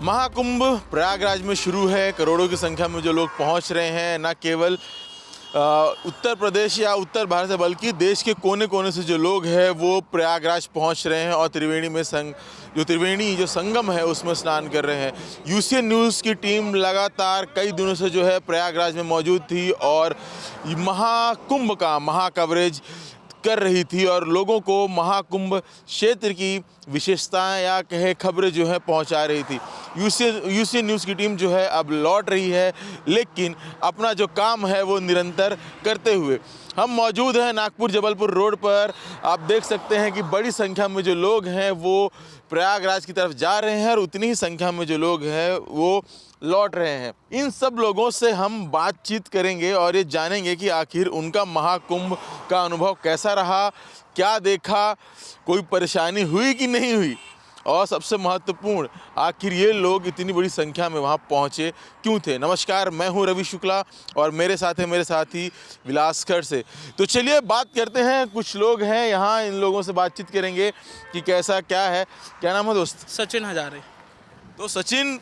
महाकुंभ प्रयागराज में शुरू है। करोड़ों की संख्या में जो लोग पहुंच रहे हैं, न केवल उत्तर प्रदेश या उत्तर भारत से बल्कि देश के कोने कोने से जो लोग हैं वो प्रयागराज पहुंच रहे हैं और त्रिवेणी में त्रिवेणी जो संगम है उसमें स्नान कर रहे हैं। यूसीएन न्यूज़ की टीम लगातार कई दिनों से जो है प्रयागराज में मौजूद थी और महाकुंभ का कवरेज कर रही थी और लोगों को महाकुंभ क्षेत्र की विशेषताएं या कहे खबरें जो है पहुंचा रही थी। यूसीएन न्यूज़ की टीम जो है अब लौट रही है, लेकिन अपना जो काम है वो निरंतर करते हुए। हम मौजूद हैं नागपुर जबलपुर रोड पर। आप देख सकते हैं कि बड़ी संख्या में जो लोग हैं वो प्रयागराज की तरफ जा रहे हैं और उतनी ही संख्या में जो लोग हैं वो लौट रहे हैं। इन सब लोगों से हम बातचीत करेंगे और ये जानेंगे कि आखिर उनका महाकुंभ का अनुभव कैसा रहा, क्या देखा, कोई परेशानी हुई कि नहीं हुई, और सबसे महत्वपूर्ण आखिर ये लोग इतनी बड़ी संख्या में वहाँ पहुँचे क्यों थे। नमस्कार, मैं हूँ रवि शुक्ला और मेरे साथी विलासगढ़ से। तो चलिए बात करते हैं, कुछ लोग हैं यहाँ, इन लोगों से बातचीत करेंगे कि कैसा क्या है। क्या नाम है दोस्त? सचिन हजारे। तो सचिन,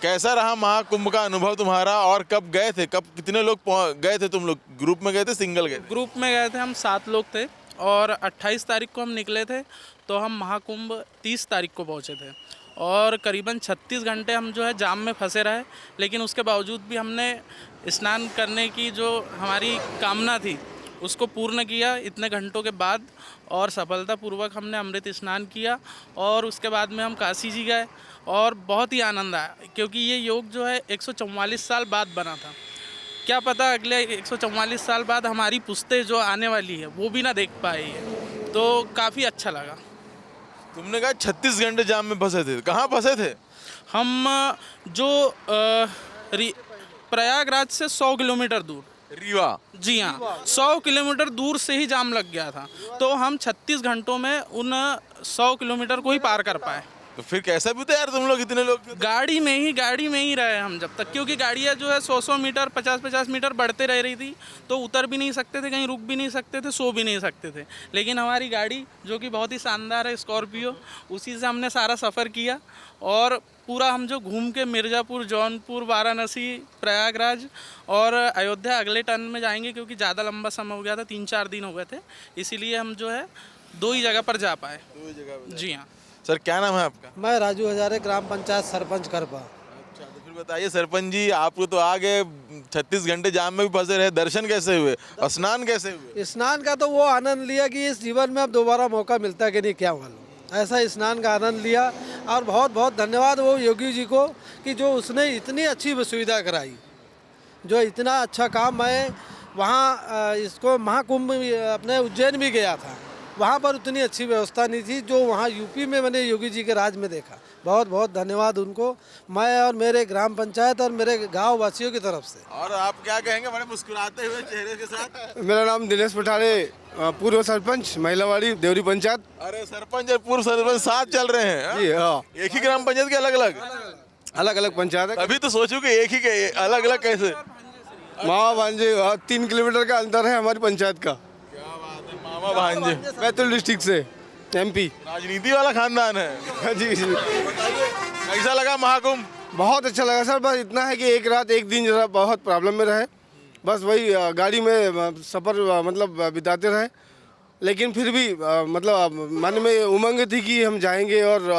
कैसा रहा महाकुंभ का अनुभव तुम्हारा और कब गए थे? कितने लोग गए थे? तुम लोग ग्रुप में गए थे, सिंगल गए थे? ग्रुप में गए थे, हम 7 लोग थे और 28 तारीख को हम निकले थे तो हम महाकुंभ 30 तारीख को पहुंचे थे और करीबन 36 घंटे हम जो है जाम में फंसे रहे। लेकिन उसके बावजूद भी हमने स्नान करने की जो हमारी कामना थी उसको पूर्ण किया इतने घंटों के बाद और सफलतापूर्वक हमने अमृत स्नान किया। और उसके बाद में हम काशी जी गए और बहुत ही आनंद आया, क्योंकि ये योग जो है 144 साल बाद बना था। क्या पता अगले 144 साल बाद हमारी पुश्तें जो आने वाली है वो भी ना देख पाई है, तो काफ़ी अच्छा लगा। तुमने कहा 36 घंटे जाम में फंसे थे, कहाँ फंसे थे? हम जो प्रयागराज से 100 किलोमीटर दूर, रीवा। जी हाँ, 100 किलोमीटर दूर से ही जाम लग गया था, तो हम 36 घंटों में उन 100 किलोमीटर को ही पार कर पाए। तो फिर कैसा भी थे यार तुम लोग, इतने लोग? गाड़ी में ही रहे हम जब तक, क्योंकि गाड़ियाँ जो है 100 मीटर 50 मीटर बढ़ते रह रही थी, तो उतर भी नहीं सकते थे, कहीं रुक भी नहीं सकते थे, सो भी नहीं सकते थे। लेकिन हमारी गाड़ी जो कि बहुत ही शानदार है, स्कॉर्पियो, उसी से हमने सारा सफ़र किया और पूरा हम जो घूम के मिर्ज़ापुर, जौनपुर, वाराणसी, प्रयागराज और अयोध्या अगले टर्न में जाएंगे, क्योंकि ज़्यादा लंबा समय हो गया था, 3-4 दिन हो गए थे, इसीलिए हम जो है 2 ही जगह पर जा पाए। 2 ही जगह? जी हाँ। सर, क्या नाम है आपका? मैं राजू हजारे, ग्राम पंचायत सरपंच करपा। अच्छा, तो फिर बताइए सरपंच जी, आपको तो आ गए, 36 घंटे जाम में भी फंसे रहे, दर्शन कैसे हुए, स्नान कैसे हुए? स्नान का तो वो आनंद लिया कि इस जीवन में अब दोबारा मौका मिलता है कि नहीं, क्या मालूम। ऐसा स्नान का आनंद लिया और बहुत बहुत धन्यवाद वो योगी जी को कि जो उसने इतनी अच्छी सुविधा कराई, जो इतना अच्छा काम। मैं वहाँ इसको महाकुंभ अपने उज्जैन भी गया था, वहाँ पर उतनी अच्छी व्यवस्था नहीं थी जो वहाँ यूपी में मैंने योगी जी के राज में देखा। बहुत बहुत धन्यवाद उनको, मैं और मेरे ग्राम पंचायत और मेरे गांव वासियों की तरफ से। और आप क्या कहेंगे बड़े मुस्कुराते हुए चेहरे के साथ? मेरा नाम दिनेश पठारे, पूर्व सरपंच, महिलावाड़ी, देवरी पंचायत। अरे सरपंच और पूर्व सरपंच साथ चल रहे हैं? जी हाँ, एक ही ग्राम पंचायत के अलग अलग पंचायत है। अभी तो सोचू कि एक ही के अलग अलग कैसे? मामा भांजे, 3 किलोमीटर का अंतर है हमारी पंचायत का। क्या बात है, मामा भांजे। बैतूल डिस्ट्रिक्ट से, MP। राजनीति वाला खानदान है। जी जी। कैसा लगा महाकुंभ? बहुत अच्छा लगा सर, बस इतना है कि एक रात एक दिन जरा बहुत प्रॉब्लम में रहे, बस वही गाड़ी में सफ़र मतलब बिताते रहे, लेकिन फिर भी मतलब मन में उमंग थी कि हम जाएंगे और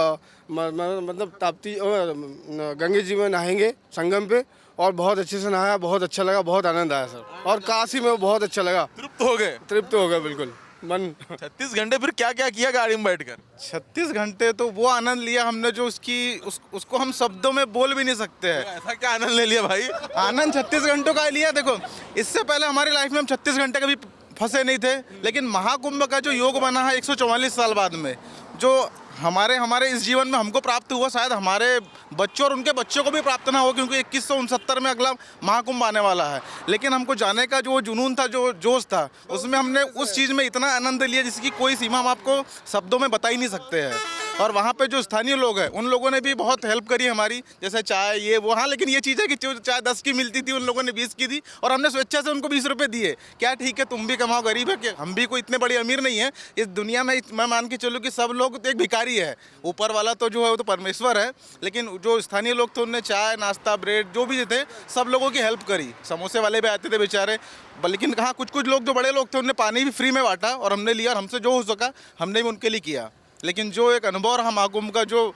मतलब ताप्ती गंगे जी में नहाएंगे संगम पे, और बहुत अच्छे से नहाया, बहुत अच्छा लगा, बहुत आनंद आया सर। और काशी में बहुत अच्छा लगा। तृप्त हो गए? तृप्त हो गया बिल्कुल मन। 36 घंटे फिर क्या क्या किया गाड़ी में बैठकर? 36 घंटे तो वो आनंद लिया हमने जो उसको हम शब्दों में बोल भी नहीं सकते हैं। ऐसा क्या आनंद ले लिया भाई? आनंद 36 घंटों का लिया। देखो, इससे पहले हमारी लाइफ में हम 36 घंटे कभी फंसे नहीं थे, लेकिन महाकुंभ का जो योग बना है 144 साल बाद में, जो हमारे इस जीवन में हमको प्राप्त हुआ, शायद हमारे बच्चों और उनके बच्चों को भी प्राप्त ना हो, क्योंकि 2169 में अगला महाकुंभ आने वाला है। लेकिन हमको जाने का जो जुनून था, जो जोश था, उसमें हमने उस चीज़ में इतना आनंद लिया जिसकी कोई सीमा हम आपको शब्दों में बता ही नहीं सकते हैं। और वहाँ पे जो स्थानीय लोग हैं उन लोगों ने भी बहुत हेल्प करी हमारी, जैसे चाय ये वो। हाँ, लेकिन ये चीज़ है कि जो चाय 10 की मिलती थी उन लोगों ने 20 की दी और हमने स्वेच्छा से उनको 20 रुपये दिए। क्या ठीक है, तुम भी कमाओ, गरीब है, कि हम भी कोई इतने बड़े अमीर नहीं है इस दुनिया में। मैं मान के चलूँ कि सब लोग तो एक भिखारी है, ऊपर वाला तो जो है वो तो परमेश्वर है। लेकिन जो स्थानीय लोग थे उनने चाय नाश्ता ब्रेड जो भी थे सब लोगों की हेल्प करी। समोसे वाले भी आते थे बेचारे, लेकिन कहाँ कुछ कुछ लोग जो बड़े लोग थे उनने पानी भी फ्री में बांटा और हमने लिया और हमसे जो हो सका हमने भी उनके लिए किया। लेकिन जो एक अनुभव रहा महाकुंभ का जो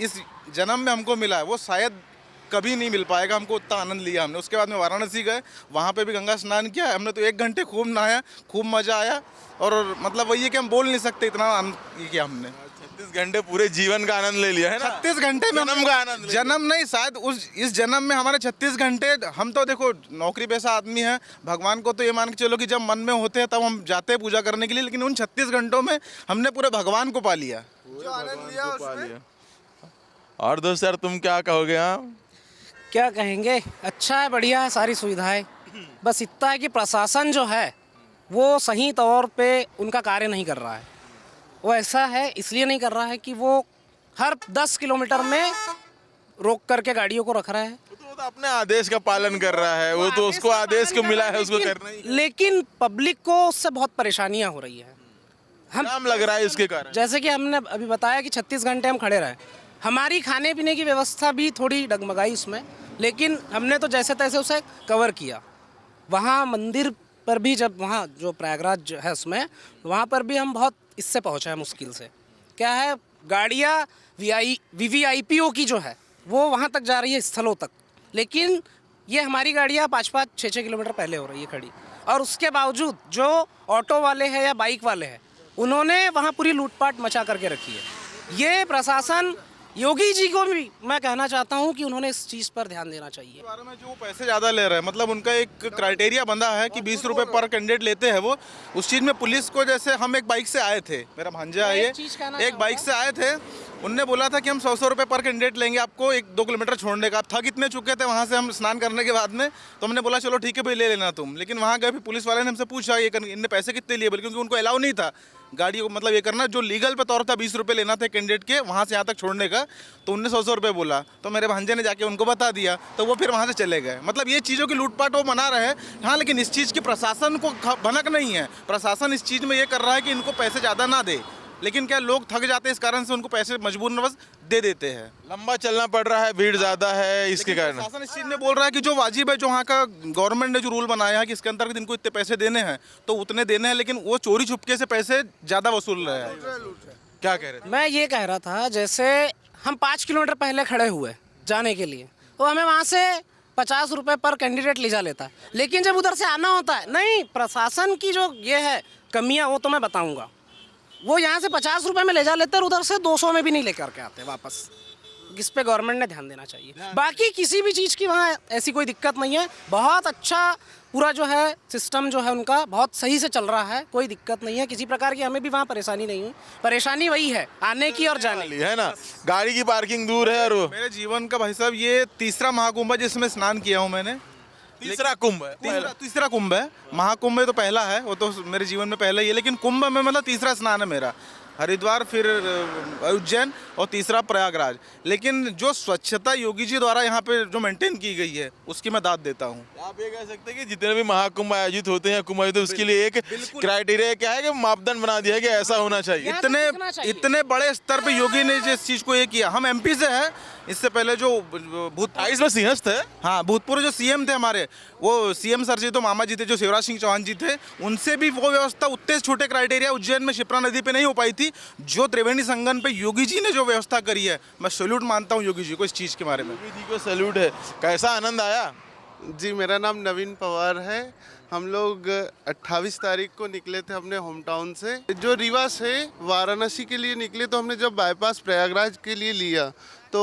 इस जन्म में हमको मिला है वो शायद कभी नहीं मिल पाएगा। हमको उतना आनंद लिया हमने। उसके बाद में वाराणसी गए, वहाँ पे भी गंगा स्नान किया हमने, तो 1 घंटे खूब नहाया, खूब मज़ा आया। और मतलब वही है कि हम बोल नहीं सकते इतना आनंद किया हमने। 36 घंटे पूरे जीवन का आनंद ले लिया है ना। 36 घंटे में जन्म का आनंद ले जन्म नहीं, शायद इस जन्म में हमारे 36 घंटे। हम तो देखो नौकरी पेशा आदमी है, भगवान को तो ये मान के चलो कि जब मन में होते हैं तब हम जाते हैं पूजा करने के लिए, लेकिन उन 36 घंटों में हमने पूरे भगवान को पा लिया। जो आनंद लिया उसमें। और दोस्त यार तुम क्या कहोगे? हाँ, क्या कहेंगे, अच्छा है, बढ़िया है, सारी सुविधाएं। बस इतना है कि प्रशासन जो है वो सही तौर पे उनका कार्य नहीं कर रहा है। वो ऐसा है इसलिए नहीं कर रहा है कि वो हर 10 किलोमीटर में रोक करके गाड़ियों को रख रहा है। तो वो तो अपने आदेश का पालन कर रहा है, वो तो उसको आदेश को मिला है उसको करना ही। लेकिन पब्लिक को उससे बहुत परेशानियां हो रही है। जाम लग रहा है इसके कारण। जैसे कि हमने अभी बताया कि 36 घंटे हम खड़े रहे, हमारी खाने पीने की व्यवस्था भी थोड़ी डगमगाई उसमें, लेकिन हमने तो जैसे तैसे उसे कवर किया। वहाँ मंदिर पर भी जब वहाँ जो प्रयागराज है उसमें, वहाँ पर भी हम बहुत इससे पहुँचे हैं मुश्किल से। क्या है, गाड़ियाँ VVIPO की जो है वो वहाँ तक जा रही है स्थलों तक, लेकिन ये हमारी गाड़ियाँ 5-5, 6-6 किलोमीटर पहले हो रही है खड़ी। और उसके बावजूद जो ऑटो वाले हैं या बाइक वाले हैं उन्होंने वहाँ पूरी लूटपाट मचा करके रखी है। ये प्रशासन, योगी जी को भी मैं कहना चाहता हूँ कि उन्होंने इस चीज़ पर ध्यान देना चाहिए। इस बारे में जो पैसे ज़्यादा ले रहे हैं, मतलब उनका एक क्राइटेरिया बंधा है कि 20 रुपये पर कैंडिडेट लेते हैं वो। उस चीज़ में पुलिस को, जैसे हम एक बाइक से आए थे, मेरा भांजा है ये, एक बाइक से आए थे, उनने बोला था कि हम 100 रुपये पर कैंडिडेट लेंगे आपको 1-2 किलोमीटर छोड़ने का। आप थक इतने चुके थे वहाँ से हम स्नान करने के बाद में, तो हमने बोला चलो ठीक है भाई ले लेना तुम। लेकिन वहाँ गए फिर पुलिस वाले ने हमसे पूछा ये इनने पैसे कितने लिए, क्योंकि उनको अलाउ नहीं था गाड़ी को मतलब ये करना, जो लीगल पे तौर था 20 रुपये लेना था कैंडिडेट के वहाँ से यहाँ तक छोड़ने का, तो उनने 100 रुपये बोला। तो मेरे भांजे ने जाके उनको बता दिया, तो वो फिर वहाँ से चले गए। मतलब ये चीज़ों की लूटपाट वो मना रहे हैं। हाँ, लेकिन इस चीज़ की प्रशासन को भनक नहीं है। प्रशासन इस चीज़ में ये कर रहा है कि इनको पैसे ज़्यादा ना दे, लेकिन क्या लोग थक जाते हैं, इस कारण से उनको पैसे मजबूरनवश दे देते हैं। लंबा चलना पड़ रहा है, भीड़ ज्यादा है, इसके कारण प्रशासन इस चीज़ में बोल रहा है कि जो वाजिब है, जो वहाँ का गवर्नमेंट ने जो रूल बनाया है कि इसके अंतर्गत इनको इतने पैसे देने हैं तो उतने देने हैं, लेकिन वो चोरी छुपके से पैसे ज़्यादा वसूल रहे हैं। क्या कह रहे थे? मैं ये कह रहा था, जैसे हम 5 किलोमीटर पहले खड़े हुए जाने के लिए, तो हमें वहाँ से 50 रुपये पर कैंडिडेट ले जा लेता है, लेकिन जब उधर से आना होता है, नहीं, प्रशासन की जो ये है कमियाँ वो तो मैं बताऊँगा। वो यहाँ से 50 रुपये में ले जा लेते हैं और उधर से 200 में भी नहीं लेकर के आते वापस। इस पे गवर्नमेंट ने ध्यान देना चाहिए। बाकी किसी भी चीज़ की वहाँ ऐसी कोई दिक्कत नहीं है, बहुत अच्छा पूरा जो है सिस्टम जो है उनका बहुत सही से चल रहा है, कोई दिक्कत नहीं है किसी प्रकार की, हमें भी वहाँ परेशानी नहीं हुई। परेशानी वही है आने की और जाने की, है ना, गाड़ी की पार्किंग दूर है। और मेरे जीवन का भाई साहब ये तीसरा महाकुंभ है जिसमें स्नान किया हूँ मैंने। तीसरा कुंभ है, तीसरा कुंभ है। महाकुंभ में तो पहला है, वो तो मेरे जीवन में पहला ही है, लेकिन कुंभ में मतलब तीसरा स्नान है मेरा। हरिद्वार, फिर उज्जैन और तीसरा प्रयागराज। लेकिन जो स्वच्छता योगी जी द्वारा यहाँ पे जो मेंटेन की गई है उसकी मैं दाद देता हूँ। आप ये कह सकते हैं कि जितने भी महाकुंभ आयोजित होते हैं, कुंभ आयोजित, उसके लिए एक क्राइटेरिया क्या है कि मापदंड बना दिया है कि ऐसा होना चाहिए। इतने बड़े स्तर पे योगी ने जिस चीज़ को ये किया। हम MP से हैं, इससे पहले जो में सिंहस्थ है, हाँ, भूतपूर्व जो CM थे हमारे, वो CM सर जी तो मामा जी थे जो शिवराज सिंह चौहान जी थे, उनसे भी वो व्यवस्था उतने छोटे क्राइटेरिया उज्जैन में शिप्रा नदी पे नहीं हो पाई थी जो त्रिवेणी संगम पे योगी जी ने जो व्यवस्था करी है। मैं सैल्यूट मानता हूँ योगी जी को इस चीज़ के बारे में। योगी जी को सैल्यूट है। कैसा आनंद आया? जी, मेरा नाम नवीन पवार है। हम लोग 28 तारीख को निकले थे अपने होम टाउन से। जो रीवा से वाराणसी के लिए निकले, तो हमने जब बाईपास प्रयागराज के लिए लिया तो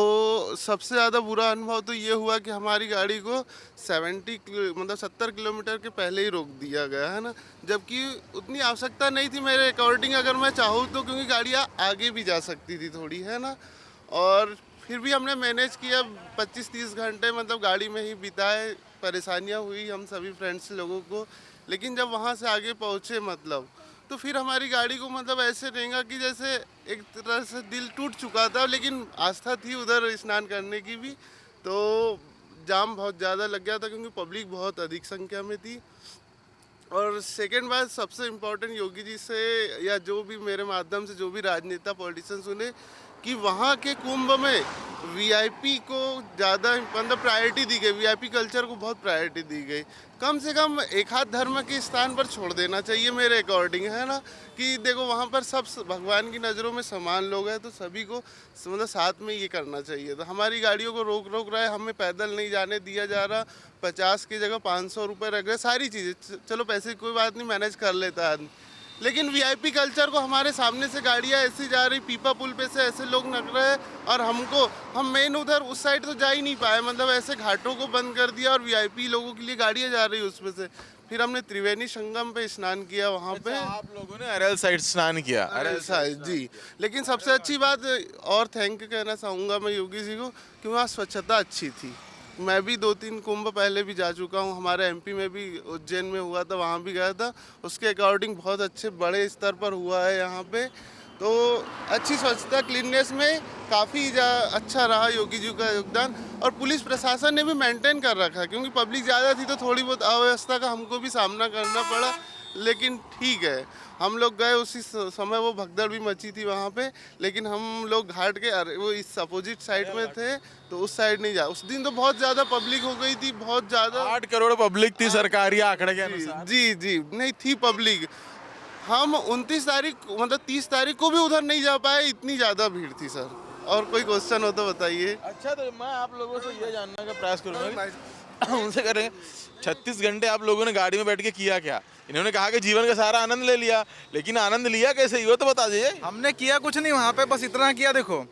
सबसे ज़्यादा बुरा अनुभव तो ये हुआ कि हमारी गाड़ी को 70 किलोमीटर के पहले ही रोक दिया गया है ना, जबकि उतनी आवश्यकता नहीं थी मेरे अकॉर्डिंग, अगर मैं चाहूँ तो, क्योंकि गाड़ियाँ आगे भी जा सकती थी थोड़ी, है ना। और फिर भी हमने मैनेज किया, 25-30 घंटे मतलब गाड़ी में ही बिताए। परेशानियाँ हुई हम सभी फ्रेंड्स लोगों को, लेकिन जब वहाँ से आगे पहुँचे मतलब तो फिर हमारी गाड़ी को मतलब ऐसे रहेगा कि जैसे एक तरह से दिल टूट चुका था, लेकिन आस्था थी उधर स्नान करने की भी, तो जाम बहुत ज़्यादा लग गया था क्योंकि पब्लिक बहुत अधिक संख्या में थी। और सेकेंड बात सबसे इम्पोर्टेंट, योगी जी से या जो भी मेरे माध्यम से जो भी राजनेता पॉलिटिशियन सुने कि वहाँ के कुंभ में वीआईपी को ज़्यादा मतलब प्रायोरिटी दी गई, वीआईपी कल्चर को बहुत प्रायोरिटी दी गई। कम से कम एक आध धर्म के स्थान पर छोड़ देना चाहिए मेरे अकॉर्डिंग, है ना, कि देखो वहाँ पर सब भगवान की नज़रों में समान लोग हैं, तो सभी को मतलब साथ में ये करना चाहिए। तो हमारी गाड़ियों को रोक रहा है, हमें पैदल नहीं जाने दिया जा रहा, 50 की जगह 500 रुपये रख रहे, सारी चीज़ें चलो पैसे की कोई बात नहीं, मैनेज कर लेता आदमी, लेकिन वीआईपी कल्चर को हमारे सामने से गाड़ियाँ ऐसी जा रही, पीपा पुल पे से ऐसे लोग लग रहे हैं, और हम मेन उधर उस साइड तो जा ही नहीं पाए, मतलब ऐसे घाटों को बंद कर दिया और वीआईपी लोगों के लिए गाड़ियाँ जा रही उसमें से। फिर हमने त्रिवेणी संगम पे स्नान किया वहाँ पे। आप लोगों ने अरेल साइड स्नान किया? अरेल साइड जी, लेकिन सबसे अच्छी बात और थैंक यू कहना चाहूँगा मैं योगी जी को कि वहाँ स्वच्छता अच्छी थी। मैं भी 2-3 कुंभ पहले भी जा चुका हूँ, हमारे एमपी में भी उज्जैन में हुआ था, वहाँ भी गया था, उसके अकॉर्डिंग बहुत अच्छे बड़े स्तर पर हुआ है यहाँ पे। तो अच्छी स्वच्छता क्लीननेस में काफ़ी अच्छा रहा योगी जी का योगदान, और पुलिस प्रशासन ने भी मेंटेन कर रखा, क्योंकि पब्लिक ज़्यादा थी तो थोड़ी बहुत अव्यवस्था का हमको भी सामना करना पड़ा, लेकिन ठीक है। हम लोग गए उसी समय, वो भगदड़ भी मची थी वहाँ पे, लेकिन हम लोग घाट के वो इस अपोजिट साइड में थे, तो उस साइड नहीं जा। उस दिन तो बहुत ज़्यादा पब्लिक हो गई थी, बहुत ज़्यादा, 8 करोड़ पब्लिक थी सरकारी आंकड़े के अनुसार। जी नहीं थी पब्लिक। हम 29 तारीख मतलब 30 तारीख को भी उधर नहीं जा पाए, इतनी ज़्यादा भीड़ थी सर। और कोई क्वेश्चन हो तो बताइए। अच्छा, तो मैं आप लोगों से ये जानने का प्रयास करूँगा उनसे करेंगे, 36 घंटे आप लोगों ने गाड़ी में बैठ के किया क्या? इन्होंने कहा कि जीवन का सारा आनंद ले लिया, लेकिन आनंद लिया कैसे, ये तो बता दीजिए। हमने किया कुछ नहीं वहाँ पे, बस इतना किया, देखो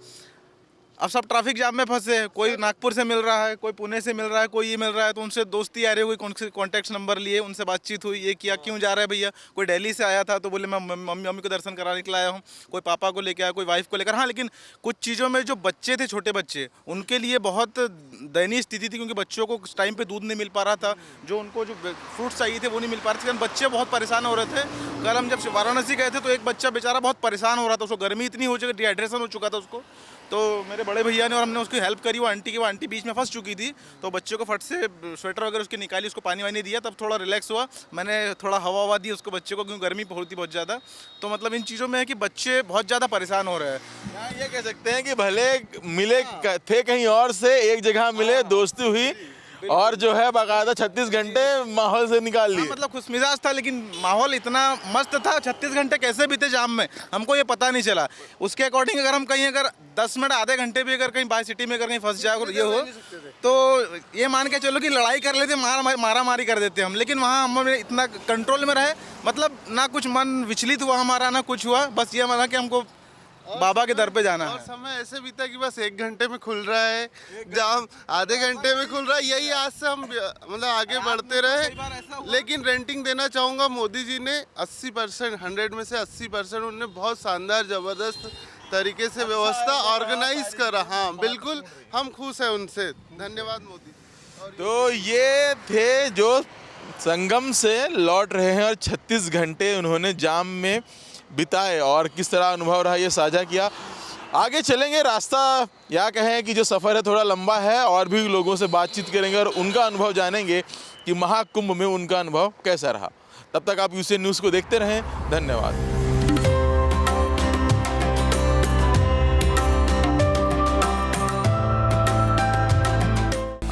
अब सब ट्रैफिक जाम में फंसे, कोई नागपुर से मिल रहा है, कोई पुणे से मिल रहा है, कोई ये मिल रहा है, तो उनसे दोस्ती आ रही है, कोई कॉन्टैक्ट नंबर लिए, उनसे बातचीत हुई, ये किया, क्यों जा रहा है भैया। कोई दिल्ली से आया था तो बोले मैं मम्मी को दर्शन कराने के लिए आया हूँ, कोई पापा को लेकर आया, कोई वाइफ को लेकर। हाँ, लेकिन कुछ चीज़ों में जो बच्चे थे, छोटे बच्चे, उनके लिए बहुत दयनीय स्थिति थी, क्योंकि बच्चों को टाइम पर दूध नहीं मिल पा रहा था, जो उनको जो फ्रूट्स चाहिए थे वो नहीं मिल पा रहे थे, बच्चे बहुत परेशान हो रहे थे। कल हम जब वाराणसी गए थे तो एक बच्चा बेचारा बहुत परेशान हो रहा था, उसको गर्मी इतनी हो चुकी, डिहाइड्रेशन हो चुका था उसको, तो मेरे बड़े भैया ने और हमने उसकी हेल्प करी। वो आंटी बीच में फंस चुकी थी, तो बच्चे को फट से स्वेटर वगैरह उसकी निकाली, उसको पानी वानी दिया, तब थोड़ा रिलैक्स हुआ। मैंने थोड़ा हवा दी उसको, बच्चे को, क्योंकि गर्मी होती बहुत ज़्यादा। तो मतलब इन चीज़ों में है कि बच्चे बहुत ज़्यादा परेशान हो रहे हैं। यहाँ ये कह सकते हैं कि भले मिले थे कहीं और से, एक जगह मिले, दोस्ती हुई, और जो है बाकायदा 36 घंटे माहौल से निकाल लिए। मतलब खुशमिजाज था, लेकिन माहौल इतना मस्त था, 36 घंटे कैसे बीते जाम में हमको ये पता नहीं चला। उसके अकॉर्डिंग अगर हम कहीं अगर 10 मिनट आधे घंटे भी अगर कहीं बाय सिटी में अगर कहीं फंस जाए और ये हो, तो ये मान के चलो कि लड़ाई कर लेते, मारा मारी कर देते हम, लेकिन वहाँ हम इतना कंट्रोल में रहे, मतलब ना कुछ मन विचलित हुआ हमारा, ना कुछ हुआ, बस ये माना कि हमको बाबा के दर पे जाना और है। समय ऐसे बीता कि बस 1 घंटे में खुल रहा है जाम, आधे घंटे में खुल रहा है, यही आज से हम मतलब आगे बढ़ते रहे। लेकिन रेंटिंग देना चाहूँगा, मोदी जी ने 80%, 100 में से 80% उन्होंने बहुत शानदार ज़बरदस्त तरीके से व्यवस्था ऑर्गेनाइज करा। हाँ बिल्कुल, हम खुश हैं उनसे, धन्यवाद मोदी। तो ये थे जो संगम से लौट रहे हैं और 36 घंटे उन्होंने जाम में बिताए, और किस तरह अनुभव रहा ये साझा किया। आगे चलेंगे, रास्ता या कहें कि जो सफ़र है थोड़ा लंबा है, और भी लोगों से बातचीत करेंगे और उनका अनुभव जानेंगे कि महाकुंभ में उनका अनुभव कैसा रहा। तब तक आप यूसी न्यूज़ को देखते रहें, धन्यवाद।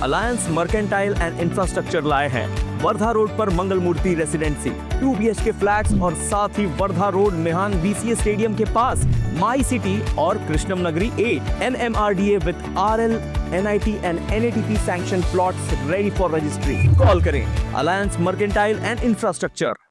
अलायंस मर्केंटाइल एंड इंफ्रास्ट्रक्चर लाए हैं वर्धा रोड पर मंगल मूर्ति रेसिडेंसी, 2 BHK फ्लैट्स, और साथ ही वर्धा रोड मेहान BCA स्टेडियम के पास माई सिटी और कृष्णम नगरी 8 MMRDA with RL, NIT and NATP sanction plots ready for registry. Call करें अलायंस मर्केंटाइल एंड इंफ्रास्ट्रक्चर।